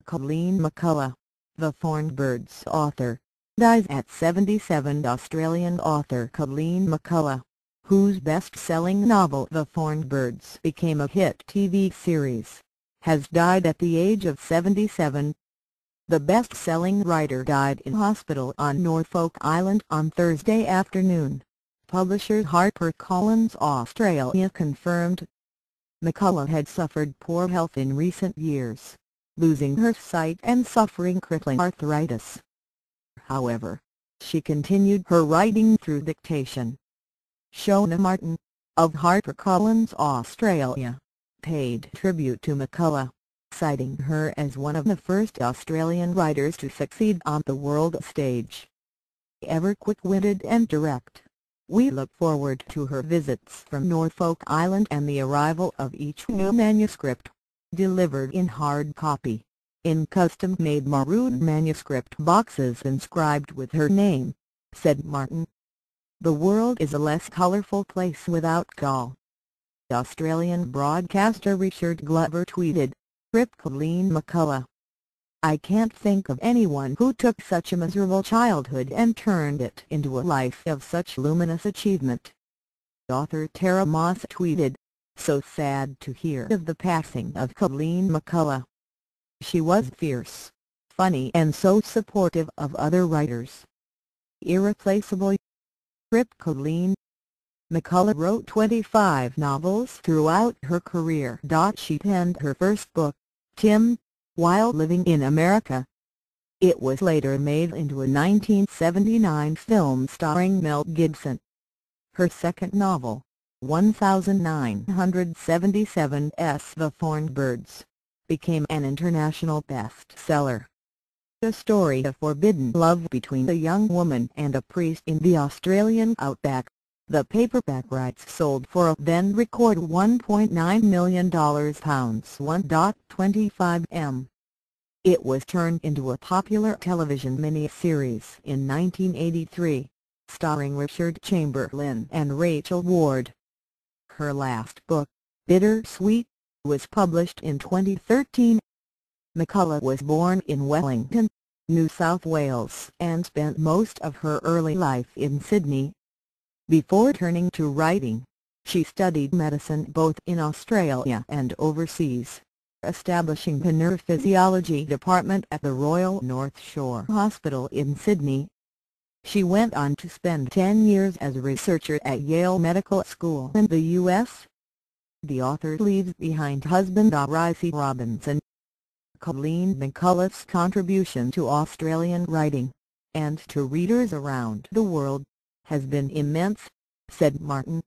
Colleen McCullough, the Thorn Birds author, dies at 77. Australian author Colleen McCullough, whose best-selling novel The Thorn Birds became a hit TV series, has died at the age of 77. The best-selling writer died in hospital on Norfolk Island on Thursday afternoon, publisher HarperCollins Australia confirmed. McCullough had suffered poor health in recent years, losing her sight and suffering crippling arthritis. However, she continued her writing through dictation. Shona Martyn, of HarperCollins Australia, paid tribute to McCullough, citing her as one of the first Australian writers to succeed on the world stage. Ever quick-witted and direct, we look forward to her visits from Norfolk Island and the arrival of each new manuscript, delivered in hard copy, in custom-made maroon manuscript boxes inscribed with her name, said Martyn. The world is a less colourful place without Col. Australian broadcaster Richard Glover tweeted, "Rip Colleen McCullough. I can't think of anyone who took such a miserable childhood and turned it into a life of such luminous achievement." Author Tara Moss tweeted, "So sad to hear of the passing of Colleen McCullough. She was fierce, funny and so supportive of other writers. Irreplaceable." Rip Colleen. McCullough wrote 25 novels throughout her career. She penned her first book, Tim, while living in America. It was later made into a 1979 film starring Mel Gibson. Her second novel, 1977's The Thorn Birds, became an international bestseller. The story of forbidden love between a young woman and a priest in the Australian outback. The paperback rights sold for a then-record $1.9 million £1.25m. It was turned into a popular television miniseries in 1983, starring Richard Chamberlain and Rachel Ward. Her last book, Bittersweet, was published in 2013. McCullough was born in Wellington, New South Wales and spent most of her early life in Sydney. Before turning to writing, she studied medicine both in Australia and overseas, establishing the neurophysiology department at the Royal North Shore Hospital in Sydney. She went on to spend 10 years as a researcher at Yale Medical School in the U.S. The author leaves behind husband R.I.C. Robinson. Colleen McCullough's contribution to Australian writing, and to readers around the world, has been immense, said Martyn.